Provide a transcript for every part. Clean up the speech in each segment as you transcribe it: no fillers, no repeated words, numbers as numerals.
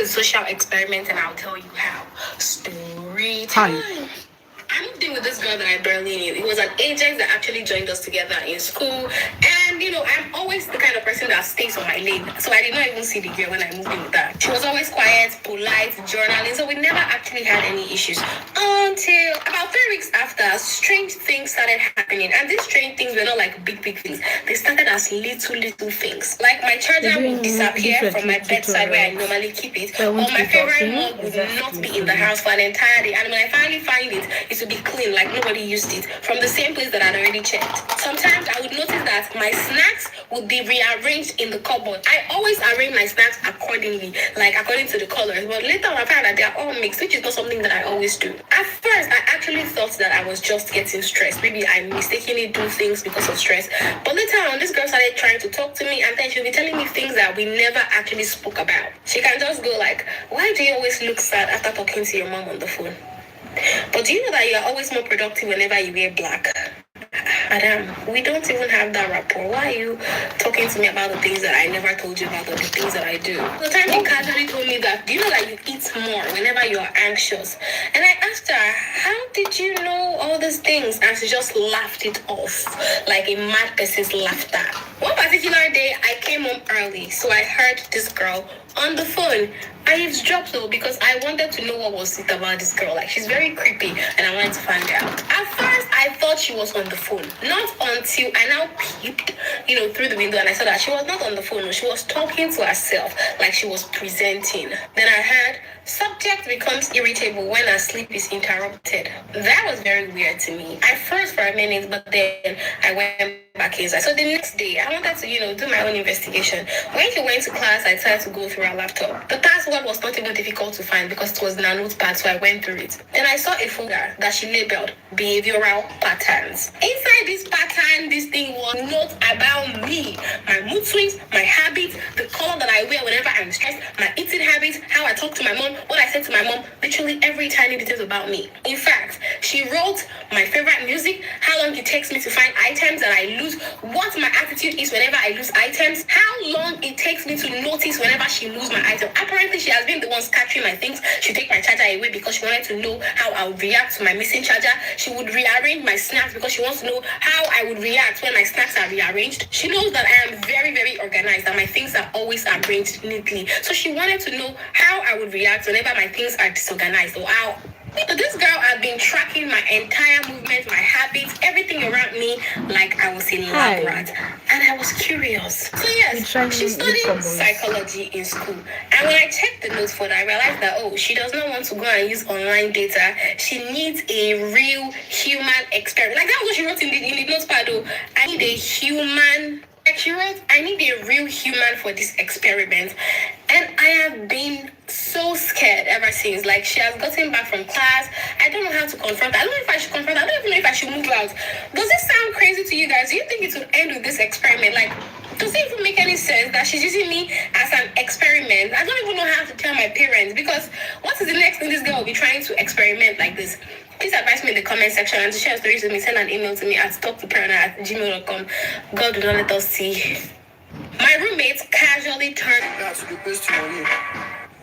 is social experiment, and I'll tell you how. Story time. Hi. I moved in with this girl that I barely knew. It was an agent that actually joined us together in school. And, I'm always the kind of person that stays on my lane. So I did not even see the girl when I moved in with her. She was always quiet, polite, journaling. So we never actually had any issues. Until about 3 weeks after, strange things started happening. And these strange things were not like big things. They started as little things. Like my charger would disappear from my bedside where I normally keep it. Or my favorite mug would not be in the house for an entire day. And when I finally find it, it would be clean, like nobody used it, from the same place that I'd already checked. Sometimes I would notice that my snacks would be rearranged in the cupboard. I always arrange my snacks accordingly, like according to the colors. But later on I found that they're all mixed, which is not something that I always do. At first, I actually thought that I was just getting stressed. Maybe I mistakenly do things because of stress. But later on, this girl started trying to talk to me, and then she'll be telling me things that we never actually spoke about. She can just go like, "Why do you always look sad after talking to your mom on the phone? But do you know that you're always more productive whenever you wear black? Madam, we don't even have that rapport. Why are you talking to me about the things that I never told you about or the things that I do?" The time she casually told me that, "Do you know that you eat more whenever you are anxious?" And I asked her, "How did you know all these things?" And she just laughed it off like a mad person's laughter. One particular day, I came home early, so I heard this girl on the phone. I eavesdropped though because I wanted to know what was it about this girl. Like, she's very creepy and I wanted to find out. At first, I thought she was on the phone. Not until I now peeped, through the window, and I saw that she was not on the phone. She was talking to herself like she was presenting. Then I heard, "Subject becomes irritable when her sleep is interrupted." That was very weird to me. I froze for a minute, but then I went back inside. So the next day, I wanted to, do my own investigation. When she went to class, I tried to go through her laptop. The password was not even difficult to find because it was in a notepad, so I went through it. Then I saw a folder that she labeled behavioral patterns. Inside this pattern, this thing was not about me. My mood swings, my habits, the color that I wear whenever I'm stressed, my eating habits, how I talk to my mom, what I said to my mom, literally every tiny detail about me. In fact, she wrote my favorite music, how long it takes me to find items that I lose, what my attitude is whenever I lose items, how long it takes me to notice whenever she loses my item. Apparently, she has been the one scattering my things. She take my charger away because she wanted to know how I would react to my missing charger. She would rearrange my snacks because she wants to know how I would react when my snacks are rearranged. She knows that I am very, very organized and my things are always arranged neatly. So she wanted to know how I would react whenever my things are disorganized or how. So this girl had been tracking my entire movement, my habits, everything around me like I was a lab rat. And I was curious. So yes, she studied psychology in school. And when I checked the notes for that, I realized that, she does not want to go and use online data. She needs a real human experiment. Like that was what she wrote in the notepad, though. I need a human... She wrote, "I need a real human for this experiment." And I have been so scared ever since. Like, she has gotten back from class. I don't know how to confront her. I don't know if I should confront her. I don't even know if I should move out. Does this sound crazy to you guys? Do you think it will end with this experiment? Like, does it even make any sense that she's using me as an experiment? I don't even know how to tell my parents, because what is the next thing this girl will be trying to experiment like this? Please advise me in the comment section, and to share stories with me, send an email to me at talktoparana@gmail.com. God will not let us see. My roommate casually turned.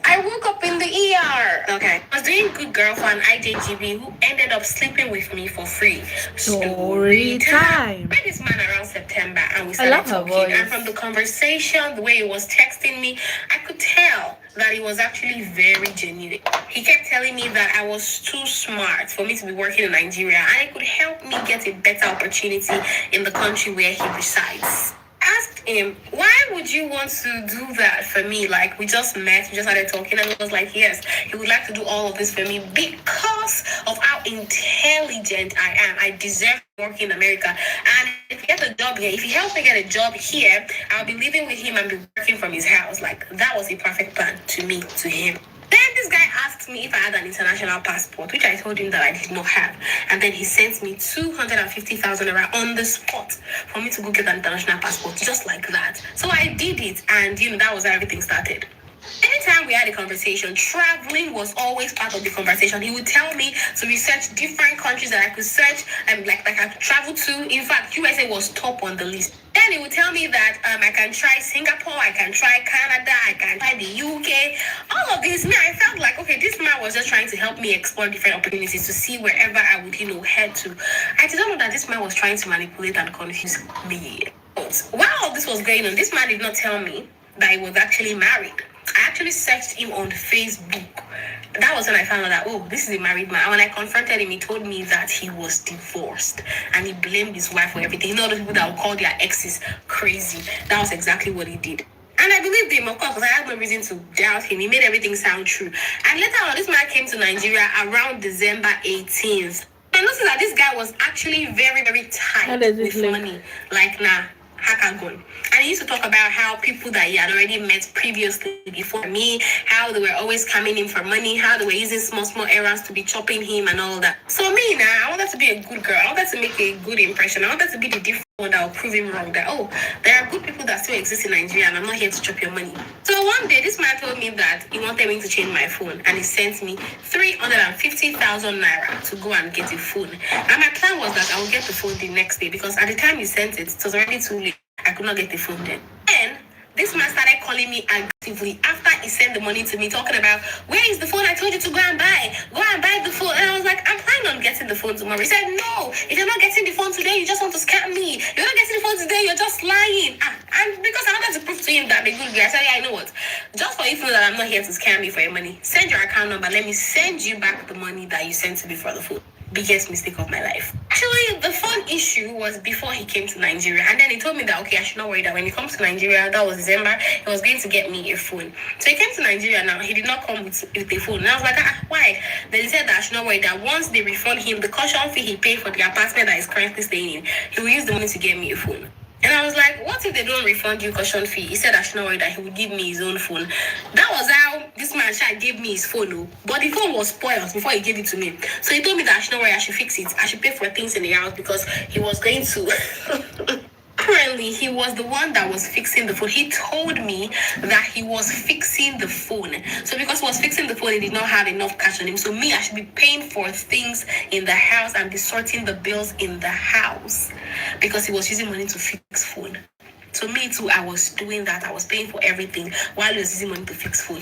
I woke up in the ER. Okay. I was doing good girl for an IJGB who ended up sleeping with me for free. Story time. I met this man around September and we started talking. And from the conversation, the way he was texting me, I could tell that he was actually very genuine. He kept telling me that I was too smart for me to be working in Nigeria and it could help me get a better opportunity in the country where he resides. Asked him, "Why would you want to do that for me? Like, we just met, we just started talking," and he was like, yes, he would like to do all of this for me because of how intelligent I am. I deserve to work in America. And if he gets a job here, if he helps me get a job here, I'll be living with him and be working from his house. Like, that was a perfect plan to me, to him. Then this guy asked me if I had an international passport, which I told him that I did not have. And then he sent me 250,000 naira on the spot for me to go get an international passport, just like that. So I did it, and that was how everything started. Anytime we had a conversation, traveling was always part of the conversation. He would tell me to research different countries that I could search and like I could travel to. In fact, USA was top on the list. Then he would tell me that I can try Singapore, I can try Canada, I can try the UK. All of this, me, I felt like, okay, this man was just trying to help me explore different opportunities to see wherever I would, head to. I didn't know that this man was trying to manipulate and confuse me. But while all this was going on, this man did not tell me that he was actually married. I actually searched him on Facebook. That was when I found out that, oh, this is a married man. And when I confronted him, he told me that he was divorced and he blamed his wife for everything. You know, those people that will call their exes crazy. That was exactly what he did. And I believed him, of course, because I had no reason to doubt him. He made everything sound true. And later on, this man came to Nigeria around December 18th. I noticed that this guy was actually very, very tight with money. Like, nah. Hackagon. And he used to talk about how people that he had already met previously before me, how they were always coming in for money, how they were using small errands to be chopping him and all that. So me now, I wanted to be a good girl. I wanted to make a good impression. I wanted to be the different one that will prove him wrong. That, oh, there are good people that still exist in Nigeria and I'm not here to chop your money. So one day, this man told me that he wanted me to change my phone and he sent me 350,000 naira to go and get a phone. And my plan was that I would get the phone the next day because at the time he sent it, it was already too late. I could not get the phone then. And this man started calling me aggressively after he sent the money to me, talking about, where is the phone I told you to go and buy? Go and buy the phone. And I was like, I'm planning on getting the phone tomorrow. He said, no, if you're not getting the phone today, you just want to scam me. If you're not getting the phone today, you're just lying. And because I wanted to prove to him that I'm a good guy, I said, yeah, I know what? Just for you to know that I'm not here to scam you for your money, send your account number. Let me send you back the money that you sent to me for the phone. Biggest mistake of my life. Actually, the phone issue was before he came to Nigeria. And then he told me that, okay, I should not worry that when he comes to Nigeria, that was December, he was going to get me a phone. So he came to Nigeria now. He did not come with a phone. And I was like, why? Then he said that I should not worry that once they refund him the caution fee he paid for the apartment that he's currently staying in, he will use the money to get me a phone. And I was like, what if they don't refund you caution fee? He said I should not worry that he would give me his own phone. That was how this man gave me his phone. But the phone was spoiled before he gave it to me. So he told me that I should not worry, I should fix it. I should pay for things in the house because he was going to... Apparently, he was the one that was fixing the phone. He told me that he was fixing the phone. So because he was fixing the phone, he did not have enough cash on him. So me, I should be paying for things in the house and be sorting the bills in the house because he was using money to fix phone. So me too, I was doing that. I was paying for everything while he was using money to fix phone.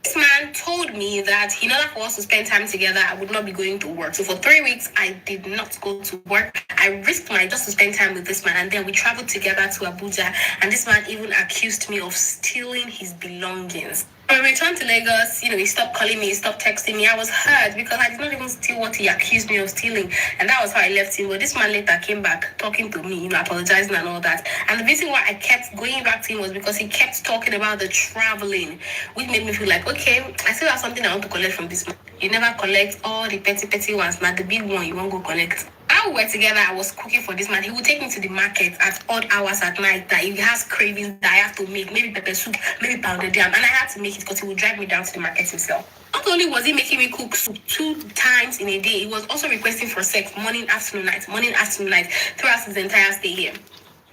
This man told me that in order for us to spend time together, I would not be going to work. So for 3 weeks, I did not go to work. I risked my just to spend time with this man. And then we traveled together to Abuja. And this man even accused me of stealing his belongings. When we returned to Lagos, he stopped calling me, he stopped texting me. I was hurt because I did not even steal what he accused me of stealing. And that was how I left him. But this man later came back talking to me, apologizing and all that. And the reason why I kept going back to him was because he kept talking about the traveling, which made me feel like, okay, I still have something I want to collect from this man. You never collect all the petty ones, not the big one you won't go collect. While we were together, I was cooking for this man. He would take me to the market at odd hours at night that he has cravings that I have to make, maybe pepper soup, maybe pounded yam, and I had to make it because he would drive me down to the market himself. Not only was he making me cook soup 2 times in a day, he was also requesting for sex morning, afternoon, night, throughout his entire stay here.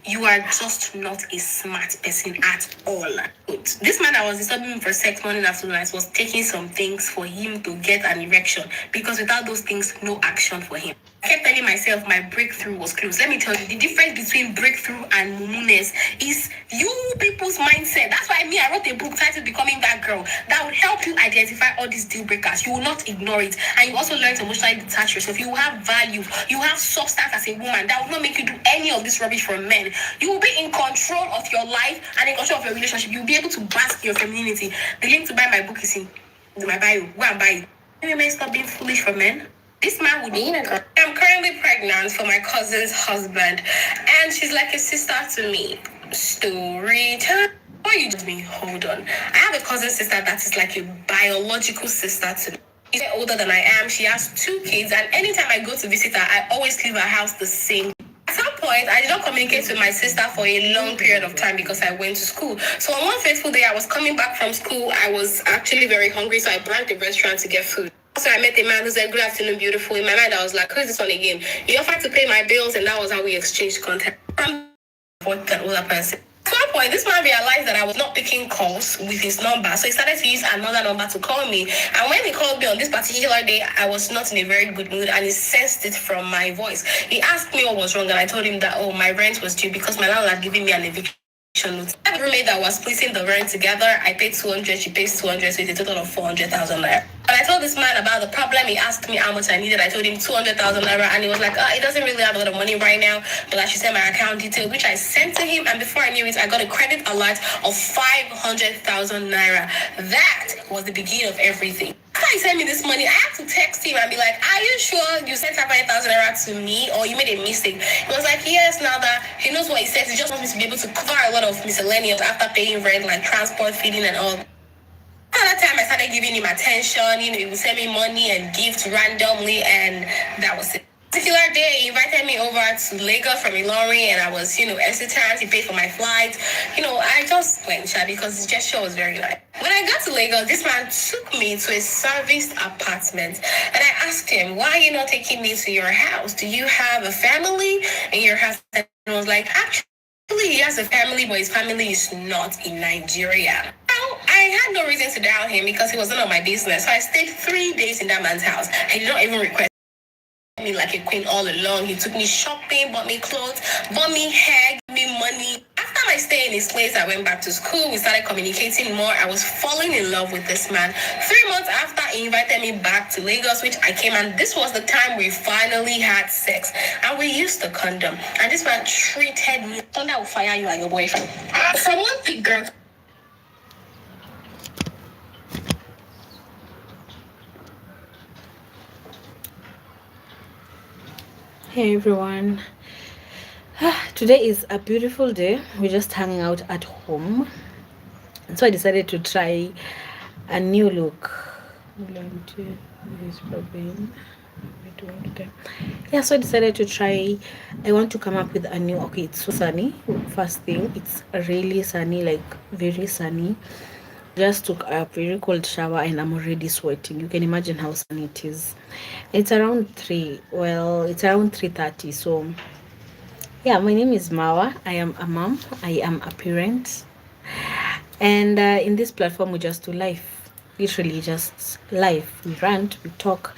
You are just not a smart person at all. This man that was disturbing me for sex morning, afternoon, night was taking some things for him to get an erection because without those things, no action for him. I kept telling myself my breakthrough was close. Let me tell you, the difference between breakthrough and mumuness is you people's mindset. That's why I wrote a book titled Becoming That Girl that would help you identify all these deal breakers. You will not ignore it. And you also learn to emotionally detach yourself. You will have value. You have substance as a woman that will not make you do any of this rubbish for men. You will be in control of your life and in control of your relationship. You will be able to bask your femininity. The link to buy my book is in my bio. Go and buy it. Maybe stop being foolish for men. This man would be I'm currently pregnant for my cousin's husband, and she's like a sister to me. Story time. Why are you just being hold on? I have a cousin sister that is like a biological sister to me. She's older than I am. She has 2 kids, and anytime I go to visit her, I always leave her house the same. At some point, I did not communicate with my sister for a long period of time because I went to school. So on one fateful day, I was coming back from school. I was actually very hungry, so I blanked the restaurant to get food. So I met a man who said, "Good afternoon, beautiful." In my mind, I was like, who's this one again? He offered to pay my bills, and that was how we exchanged contact. I'm an older person. At one point, this man realized that I was not picking calls with his number, so he started to use another number to call me. And when he called me on this particular day, I was not in a very good mood, and he sensed it from my voice. He asked me what was wrong, and I told him that, oh, my rent was due because my landlord had given me an eviction. The roommate that was splitting the rent together, I paid 200, she pays 200, so it's a total of 400,000 naira. When I told this man about the problem, he asked me how much I needed. I told him 200,000 naira, and he was like, he doesn't really have a lot of money right now, but I should send my account details, which I sent to him, and before I knew it, I got a credit alert of 500,000 naira. That was the beginning of everything. After he sent me this money, I had to text him and be like, are you sure you sent 500,000 naira to me, or you made a mistake? He was like, yes, now that he knows what he says, he just wants me to be able to cover a lot of miscellaneous after paying rent, like transport, feeding, and all. At that time, I started giving him attention. He would send me money and gifts randomly, and that was it. Particular day, he invited me over to Lagos from Ilorin, and I was, hesitant. He paid for my flight. I just went, because the gesture was very nice. When I got to Lagos, this man took me to a serviced apartment, and I asked him, why are you not taking me to your house? Do you have a family in your house? And he was like, actually, he has a family, but his family is not in Nigeria. I had no reason to doubt him because he was none of my business. So I stayed 3 days in that man's house. He did not even request me like a queen all along. He took me shopping, bought me clothes, bought me hair, gave me money. After my stay in his place, I went back to school. We started communicating more. I was falling in love with this man. 3 months after, he invited me back to Lagos, which I came, and this was the time we finally had sex. And we used the condom. And this man treated me. Thunder will fire you and your boyfriend. From one big girl. Hey everyone, today is a beautiful day. We're just hanging out at home, and so I decided to try a new look. Yeah, so I decided to try. I want to come up with a new. Okay, it's so sunny. First thing, it's really sunny, like very sunny. Just took a very cold shower and I'm already sweating. You can imagine how sunny it is. It's around 3:30. So yeah, my name is Mawa. I am a mom. I am a parent. And in this platform, we just do life. Literally just life. We rant, we talk,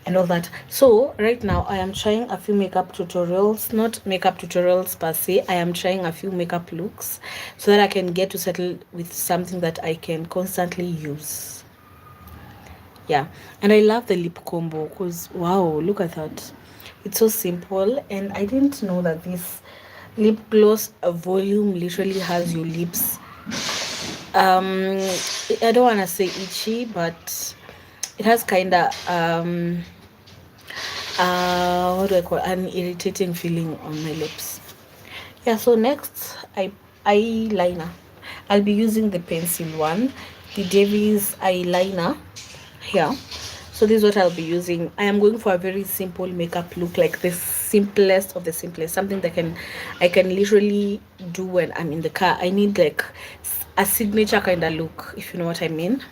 and all that. So right now I am trying a few makeup tutorials, not makeup tutorials per se. I am trying a few makeup looks so that I can get to settle with something that I can constantly use. Yeah, and I love the lip combo because wow, look at that. It's so simple, and I didn't know that this lip gloss volume literally has your lips I don't want to say itchy, but it has kind of what do I call an irritating feeling on my lips. Yeah, so next eyeliner. I'll be using the pencil one, the Davies eyeliner here. So this is what I'll be using. I am going for a very simple makeup look, like the simplest of the simplest, something that I can literally do when I'm in the car. I need like a signature kind of look, if you know what I mean.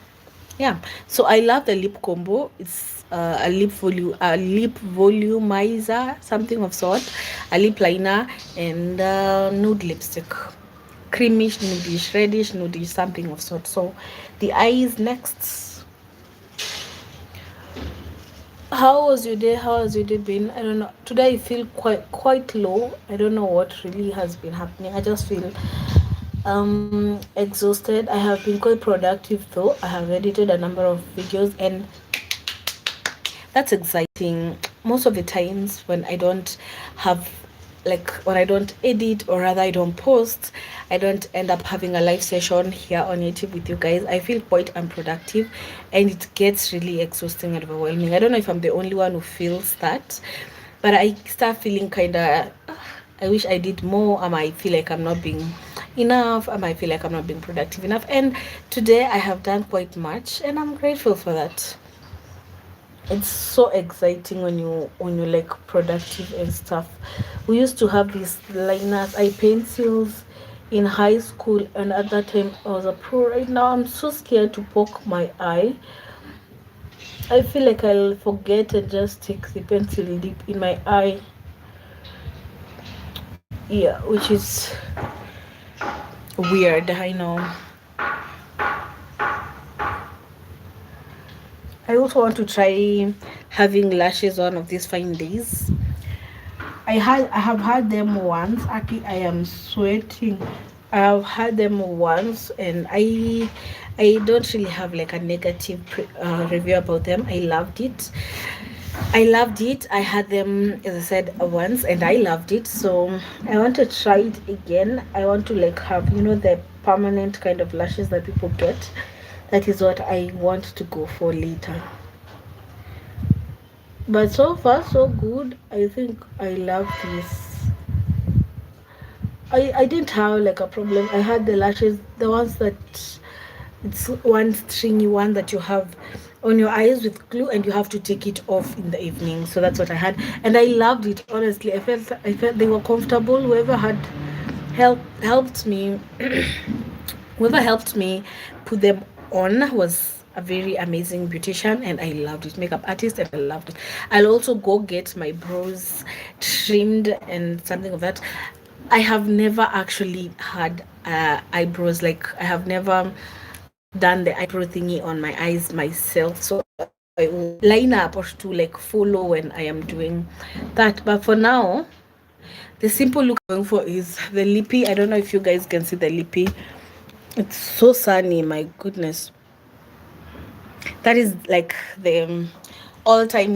Yeah, so I love the lip combo. It's a lip volumizer, something of sort, a lip liner, and nude lipstick, creamish, nudish, reddish, nudish, something of sort. So the eyes next. How was your day? How has your day been? I don't know. Today I feel quite low. I don't know what really has been happening. I just feel exhausted. I have been quite productive though. I have edited a number of videos, and that's exciting. Most of the times when I don't edit, or rather I don't post, I don't end up having a live session here on YouTube with you guys, I feel quite unproductive, and it gets really exhausting and overwhelming. I don't know if I'm the only one who feels that, but I start feeling kind of I wish I did more. I might feel like I'm not being enough. I might feel like I'm not being productive enough. And today I have done quite much, and I'm grateful for that. It's so exciting when you like productive and stuff. We used to have these liners, eye pencils in high school, and at that time I was a pro. Right now I'm so scared to poke my eye. I feel like I'll forget and just take the pencil deep in my eye. Yeah, which weird, I know. I also want to try having lashes one of these fine days. I have had them once. Actually, I am sweating. I have had them once, and I don't really have like a negative review about them. I loved it. I loved it. I had them, as I said, once, and I loved it. So I want to try it again. I want to like have, you know, the permanent kind of lashes that people get. That is what I want to go for later. But so far, so good. I think I love this. I didn't have like a problem. I had the lashes, the ones that it's one stringy one that you have on your eyes with glue, and you have to take it off in the evening. So that's what I had, and I loved it. Honestly, I felt they were comfortable. Whoever had helped me, whoever helped me put them on was a very amazing beautician, and I loved it. Makeup artist, and I loved it. I'll also go get my brows trimmed and something of that. I have never actually had eyebrows. Like, I have never done the eyebrow thingy on my eyes myself, so I will line up or to like follow when I am doing that. But for now, the simple look I'm going for is the lippy. I don't know if you guys can see the lippy. It's so sunny, my goodness. That is like the all-time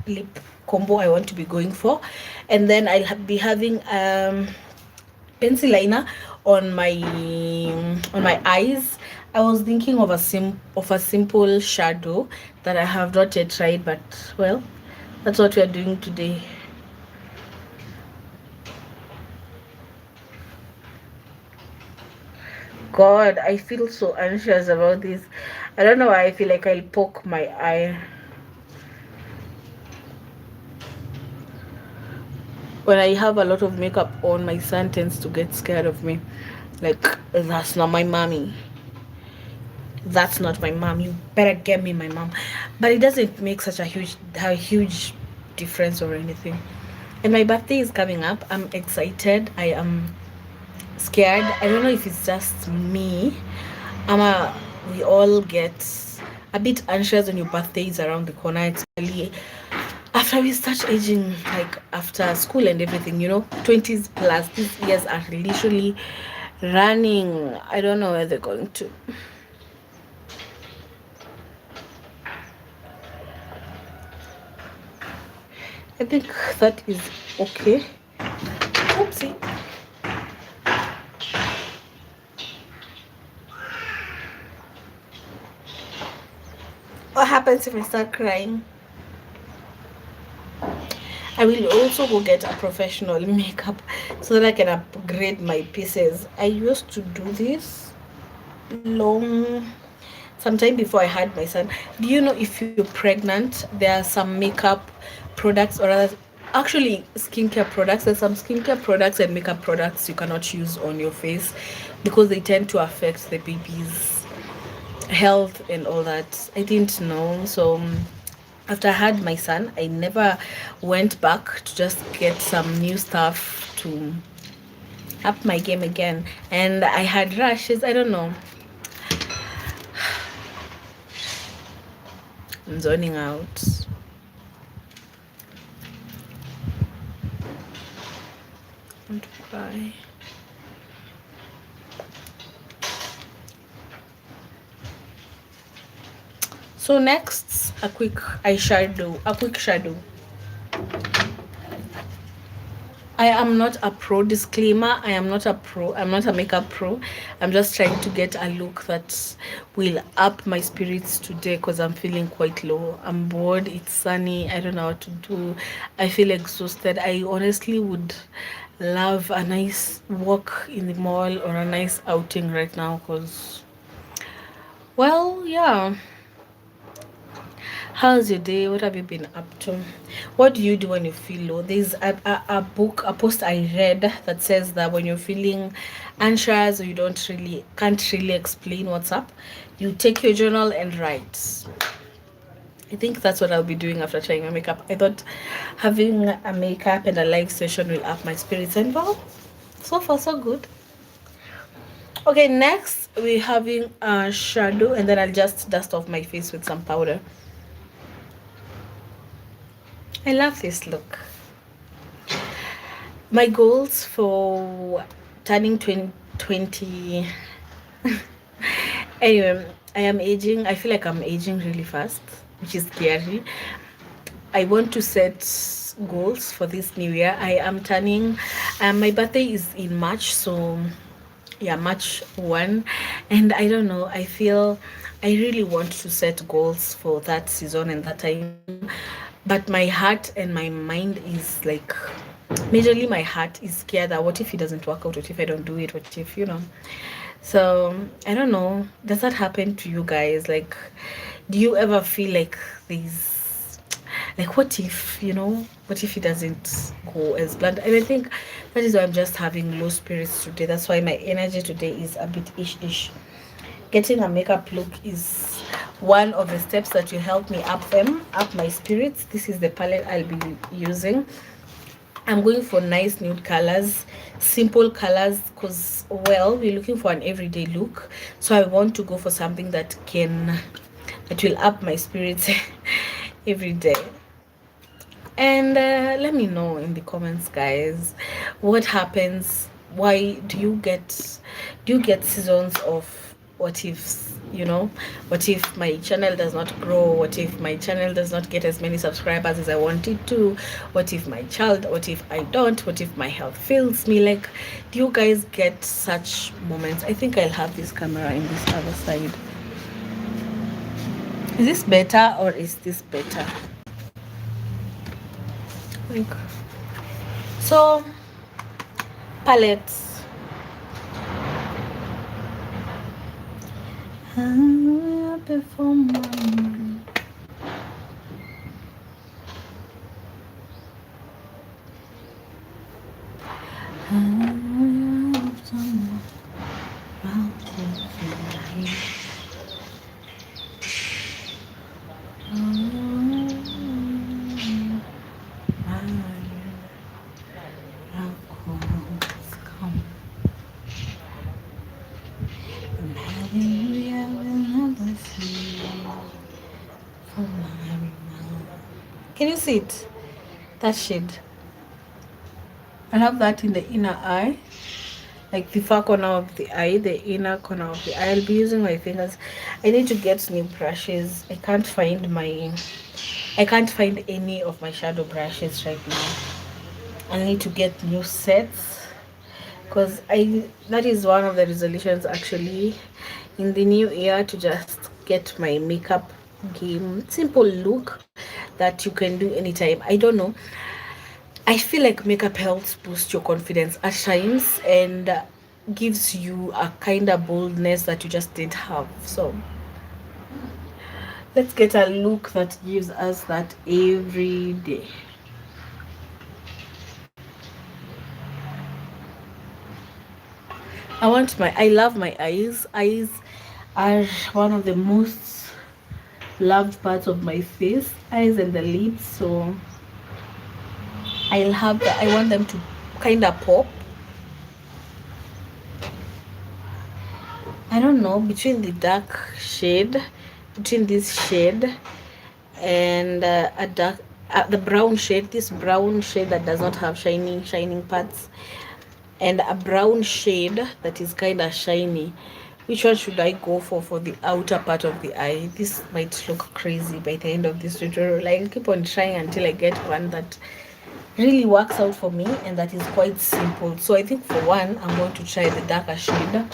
lip combo I want to be going for. And then I'll be having pencil liner on my eyes. I was thinking of a simple shadow that I have not yet tried, but well, that's what we are doing today. God, I feel so anxious about this. I don't know why I feel like I'll poke my eye. When I have a lot of makeup on, my son tends to get scared of me. Like, that's not my mommy. That's not my mom. You better get me my mom. But it doesn't make such a huge difference or anything. And my birthday is coming up. I'm excited. I am scared. I don't know if it's just me. We all get a bit anxious when your birthday is around the corner, especially after we start aging, like after school and everything, 20s plus. These years are literally running. I don't know where they're going to. I think that is okay. Oopsie. What happens if I start crying? I will also go get a professional makeup so that I can upgrade my pieces. I used to do this sometime before I had my son. Do you know if you're pregnant, there are some makeup products, or other, actually skincare products. There's some skincare products and makeup products you cannot use on your face because they tend to affect the baby's health and all that. I didn't know. So after I had my son, I never went back to just get some new stuff to up my game again. And I had rashes. I don't know. I'm zoning out. I want to cry. So next, a quick shadow. I am not a pro. Disclaimer, I am not a pro. I'm not a makeup pro. I'm just trying to get a look that will up my spirits today because I'm feeling quite low. I'm bored. It's sunny. I don't know what to do. I feel exhausted. I honestly would love a nice walk in the mall or a nice outing right now because, well, yeah. How's your day? What have you been up to? What do you do when you feel low? There's a post I read that says that when you're feeling anxious or you can't really explain what's up, you take your journal and write. I think that's what I'll be doing after trying my makeup. I thought having a makeup and a live session will up my spirits, and well, so far so good. Okay, next we're having a shadow, and then I'll just dust off my face with some powder. I love this look. My goals for turning 2020. Anyway, I am aging. I feel like I'm aging really fast, which is scary. I want to set goals for this new year. I am turning, my birthday is in March, so yeah, March 1. And I don't know, I feel I really want to set goals for that season and that time. But my heart and my mind is like, majorly my heart is scared that what if it doesn't work out? What if I don't do it? What if, you know? So I don't know. Does that happen to you guys? Like, do you ever feel like these, like, what if, you know, what if it doesn't go as planned? And I think that is why I'm just having low spirits today. That's why my energy today is a bit ish. Getting a makeup look is one of the steps that will help me up my spirits. This is the palette I'll be using. I'm going for nice nude colors, simple colors, because, well, we're looking for an everyday look. So I want to go for something that will up my spirits every day. And let me know in the comments, guys, what happens. Why do you get seasons of what ifs? You know, what if my channel does not grow? What if my channel does not get as many subscribers as I want it to? What if my child? What if I don't? What if my health fails me? Like, do you guys get such moments? I think I'll have this camera in this other side. Is this better or is this better? Like, so palettes. Before morning. Can you see it? That shade. I have that in the inner eye, like the far corner of the eye, the inner corner of the eye. I'll be using my fingers. I need to get new brushes. I can't find any of my shadow brushes right now. I need to get new sets, because I that is one of the resolutions actually in the new year, to just get my makeup game simple look that you can do anytime. I don't know, I feel like makeup helps boost your confidence at times, and gives you a kind of boldness that you just didn't have. So let's get a look that gives us that every day. I love my eyes. Eyes are one of the most loved parts of my face. Eyes and the lips. So I want them to kind of pop. I don't know, between the dark shade, between this shade and a dark, the brown shade, this brown shade that does not have shining parts, and a brown shade that is kind of shiny. Which one should I go for the outer part of the eye? This might look crazy by the end of this tutorial. Like, I keep on trying until I get one that really works out for me and that is quite simple. So I think for one, I'm going to try the darker shade.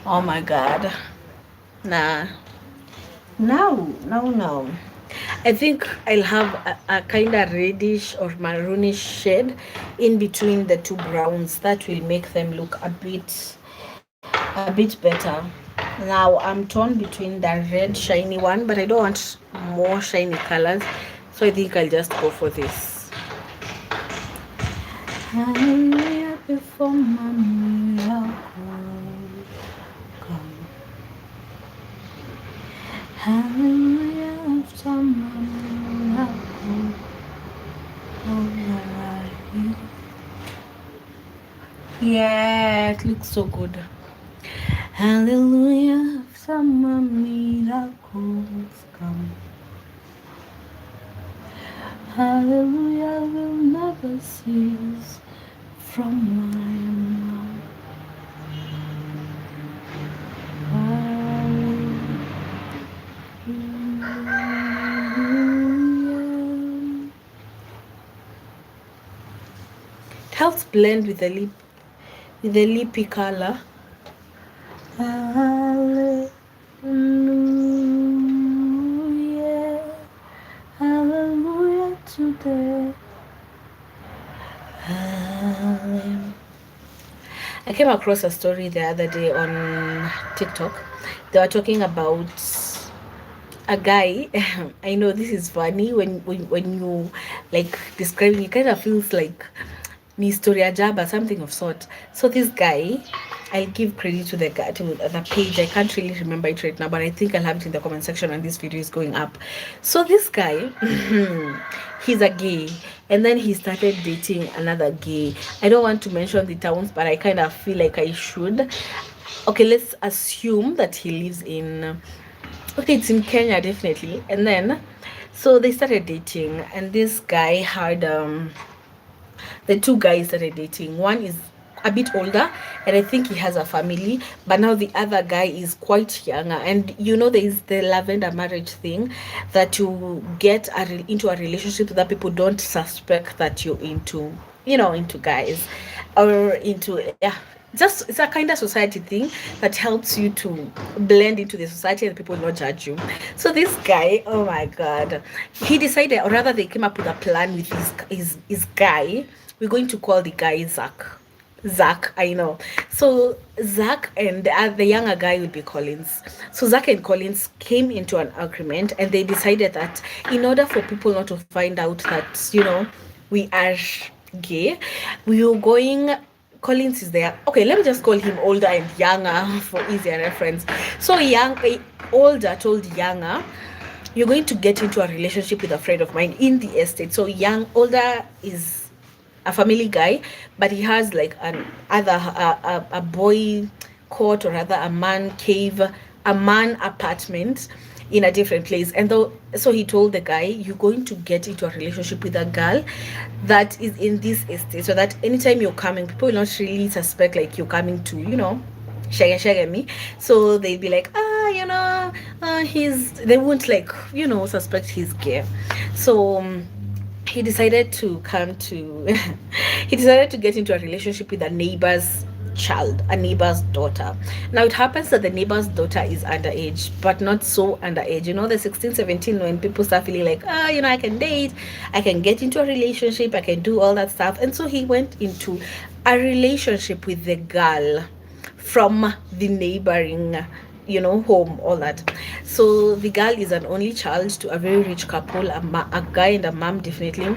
Oh my god. Nah. No. I think I'll have a kind of reddish or maroonish shade in between the two browns. That will make them look a bit better. Now I'm torn between the red shiny one, but I don't want more shiny colors, so I think I'll just go for this. Hallelujah before my miracle come. Hallelujah after my miracle. Oh, Yeah, it looks so good. Hallelujah, summer miracles come. Hallelujah will never cease from my mouth. Hallelujah. It helps blend with the lippy color. Hallelujah. Hallelujah today. I came across a story the other day on TikTok. They were talking about a guy. I know this is funny when you like describing it, kind of feels like ni story ajaba, something of sort. So this guy, I'll give credit to the guy, to the page. I can't really remember it right now, but I think I'll have it in the comment section when this video is going up. So this guy, he's a gay, and then he started dating another gay. I don't want to mention the towns, but I kind of feel like I should. Okay, let's assume that he lives in, okay, it's in Kenya definitely. And then so they started dating, and this guy had the two guys started dating. One is a bit older, and I think he has a family, but now the other guy is quite younger. And you know, there is the lavender marriage thing, that you get into a relationship that people don't suspect that you're into, you know, into guys, or into, yeah, just it's a kind of society thing that helps you to blend into the society and people not judge you. So this guy, oh my god, he decided, or rather they came up with a plan with his guy. We're going to call the guy Zach. Zach, I know. So Zach and the younger guy will be Collins. So Zach and Collins came into an agreement, and they decided that in order for people not to find out that, you know, we are gay, we were going, Collins is there. Okay, let me just call him older and younger for easier reference. So older told younger, you're going to get into a relationship with a friend of mine in the estate. So older is a family guy, but he has like an other a boy court, or rather a man cave, a man apartment in a different place. And though, so he told the guy, you're going to get into a relationship with a girl that is in this estate, so that anytime you're coming, people will not really suspect like you're coming to, you know, shaggy me. So they'd be like, you know, they won't like, you know, suspect he's gay. So he decided to come to he decided to get into a relationship with a neighbor's child, a neighbor's daughter. Now it happens that the neighbor's daughter is underage, but not so underage, you know, the 16, 17, when people start feeling like, you know, I can date, I can get into a relationship, I can do all that stuff. And so he went into a relationship with the girl from the neighboring, you know, home, all that. So the girl is an only child to a very rich couple, a guy and a mom, definitely.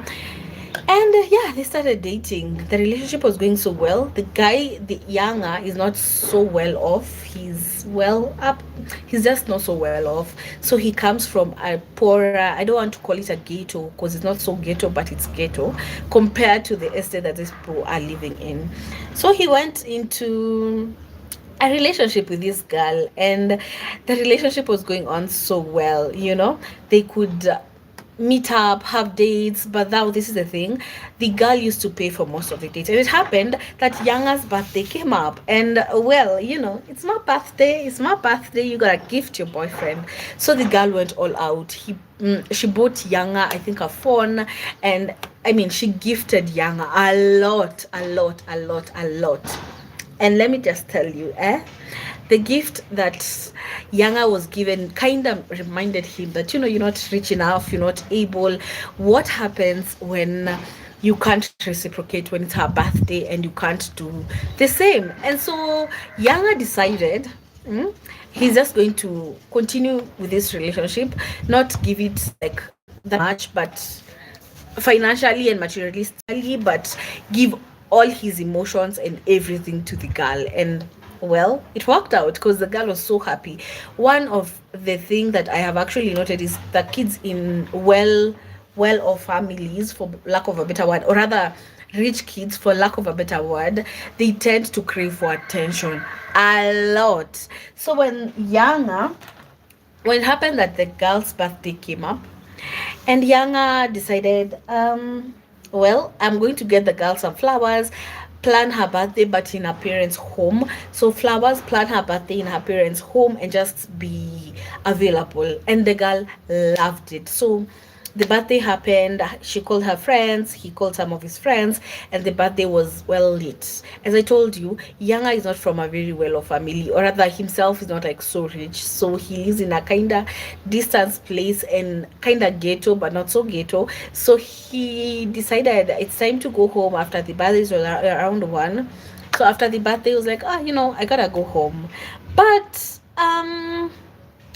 And yeah, they started dating. The relationship was going so well. The guy, the younger, is not so well off. He's well up, he's just not so well off. So he comes from a poorer, I don't want to call it a ghetto because it's not so ghetto, but it's ghetto compared to the estate that these people are living in. So he went into a relationship with this girl, and the relationship was going on so well, you know. They could meet up, have dates, but now this is the thing, the girl used to pay for most of the dates. And it happened that Yanga's birthday came up, and well, you know, it's my birthday, you gotta gift your boyfriend. So the girl went all out. She bought Yanga, I think, a phone, and I mean, she gifted Yanga a lot. And let me just tell you, the gift that Yanga was given kind of reminded him that, you know, you're not rich enough, you're not able. What happens when you can't reciprocate, when it's her birthday and you can't do the same? And so Yanga decided, he's just going to continue with this relationship, not give it like that much, but financially and materialistically, but give all his emotions and everything to the girl. And well, it worked out because the girl was so happy. One of the things that I have actually noted is that kids in well well-off families, for lack of a better word, or rather rich kids, for lack of a better word, they tend to crave for attention a lot. So when it happened that the girl's birthday came up, and Yanga decided, well, I'm going to get the girl some flowers, plan her birthday, but in her parents' home. So flowers, plan her birthday in her parents' home, and just be available. And the girl loved it. So the birthday happened. She called her friends, he called some of his friends, and the birthday was well lit. As I told you, Yanga is not from a very well off family, or rather himself is not like so rich, so he lives in a kind of distance place and kind of ghetto, but not so ghetto. So he decided it's time to go home after the birthday was around 1. So after the birthday, he was like, I gotta go home. But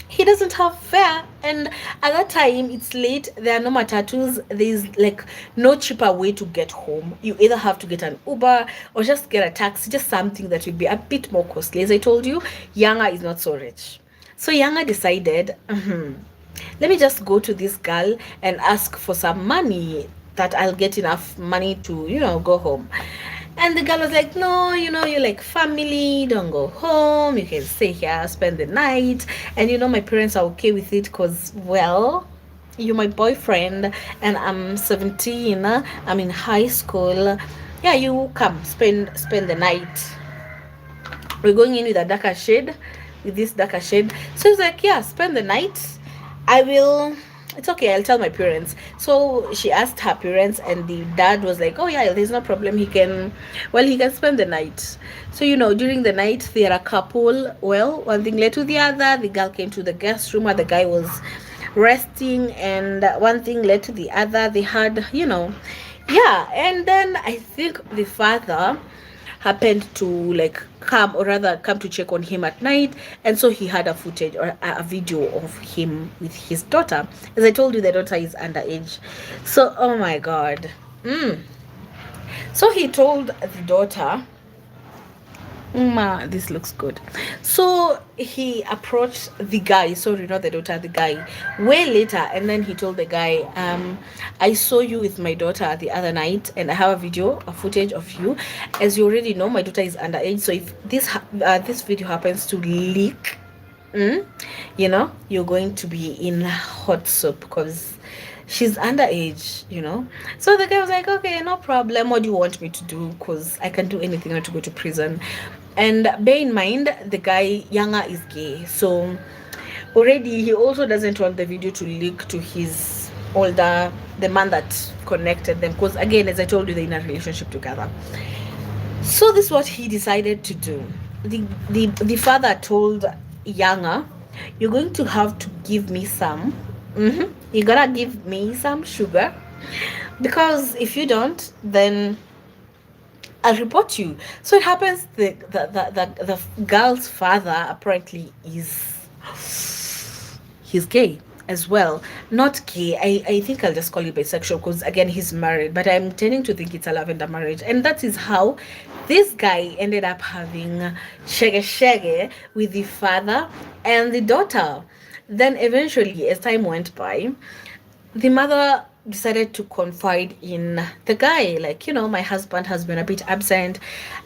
he doesn't have fare, and at that time it's late, there are no matatus, there's like no cheaper way to get home. You either have to get an Uber or just get a taxi, just something that will be a bit more costly. As I told you, Yanga is not so rich. So Yanga decided, let me just go to this girl and ask for some money, that I'll get enough money to, go home. And the girl was like, no, you're like family, don't go home, you can stay here, spend the night. And my parents are okay with it because, well, you're my boyfriend and I'm 17, I'm in high school. Yeah, you come, spend the night. We're going in with a darker shade, with this darker shade. So it's like, yeah, spend the night. I will, it's okay, I'll tell my parents. So she asked her parents, and the dad was like, oh yeah, there's no problem, he can spend the night. So during the night, they're a couple. Well, one thing led to the other. The girl came to the guest room where the guy was resting, and one thing led to the other. They had, yeah. And then I think the father happened to like come, or rather come to check on him at night, and so he had a footage or a video of him with his daughter. As I told you, the daughter is underage. So oh my god. So he told the daughter, this looks good. So he approached the guy, sorry, not the daughter, the guy, way later, and then he told the guy, I saw you with my daughter the other night, and I have a video, a footage of you. As you already know, my daughter is underage, so if this video happens to leak, you're going to be in hot soup, because she's underage. So the guy was like, okay, no problem, what do you want me to do? Because I can do anything, not to go to prison. And bear in mind, the guy Yanga is gay, so already he also doesn't want the video to leak to his the man that connected them, because again, as I told you, they're in a relationship together. So this is what he decided to do. The father told Yanga, you're going to have to give me some, you gotta give me some sugar, because if you don't, then I'll report you. So it happens the girl's father apparently he's gay as well. Not gay, I think I'll just call it bisexual, because again, he's married, but I'm tending to think it's a lavender marriage. And that is how this guy ended up having shege with the father and the daughter. Then eventually, as time went by, the mother decided to confide in the guy, like, my husband has been a bit absent,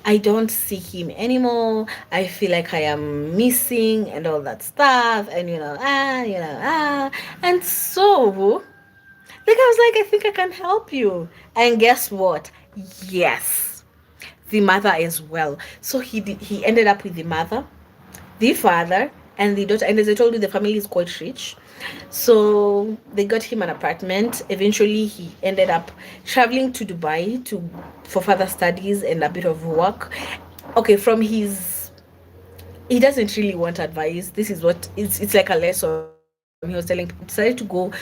I don't see him anymore, I feel like I am missing, and all that stuff. And and so the guy was like, I think I can help you. And guess what? Yes, the mother as well. So he ended up with the mother, the father, and the daughter. And as I told you, the family is quite rich, so they got him an apartment. Eventually he ended up traveling to Dubai for further studies and a bit of work. Okay, from his, he doesn't really want advice, this is what it's like a lesson. He was telling people, decided to go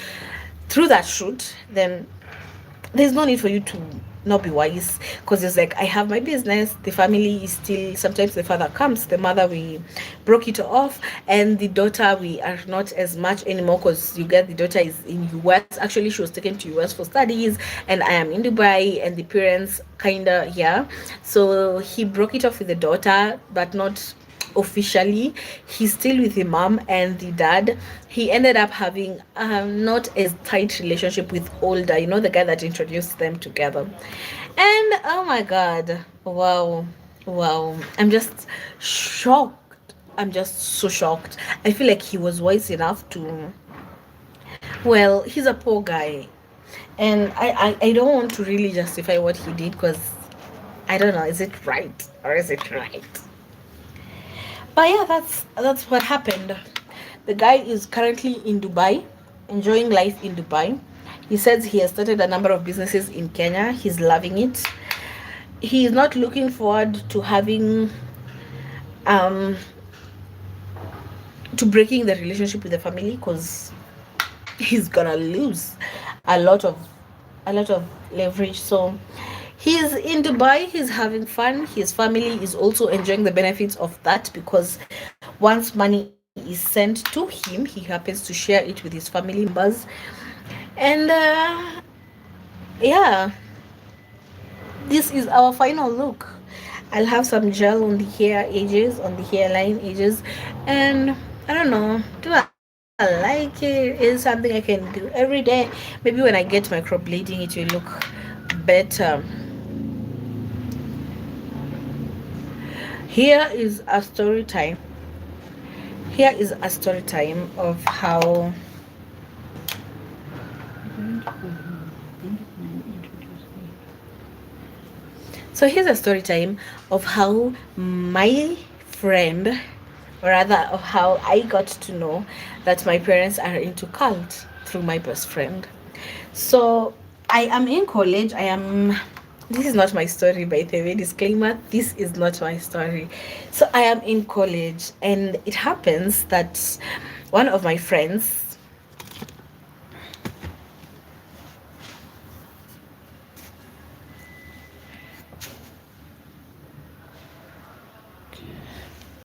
through that route, then there's no need for you to not be wise, because it's like, I have my business, the family is still, sometimes the father comes, the mother, we broke it off, and the daughter, we are not as much anymore, because you get, the daughter is in US. Actually, she was taken to US for studies, and I am in Dubai, and the parents kind of here. So he broke it off with the daughter, but not officially. He's still with the mom and the dad. He ended up having not as tight relationship with older, the guy that introduced them together. And oh my god, wow, wow, I'm just shocked. I'm just so shocked. I feel like he was wise enough to, well, he's a poor guy, and I don't want to really justify what he did, because I don't know, is it right or is it right? But yeah, that's what happened. The guy is currently in Dubai, enjoying life in Dubai. He says he has started a number of businesses in Kenya. He's loving it. He is not looking forward to having um to breaking the relationship with the family, because he's gonna lose a lot of leverage. So he's in Dubai, he's having fun. His family is also enjoying the benefits of that, because once money is sent to him, he happens to share it with his family members. And yeah, this is our final look. I'll have some gel on the hair edges, on the hairline edges, and I don't know, do I like it? Is something I can do every day. Maybe when I get microblading, it will look better. Here is a story time. Here is a story time of how. So here's a story time of how my friend, or rather of how I got to know that my parents are into cult through my best friend. So I am in college. This is not my story, by the way. Disclaimer, this is not my story. So I am in college, and it happens that one of my friends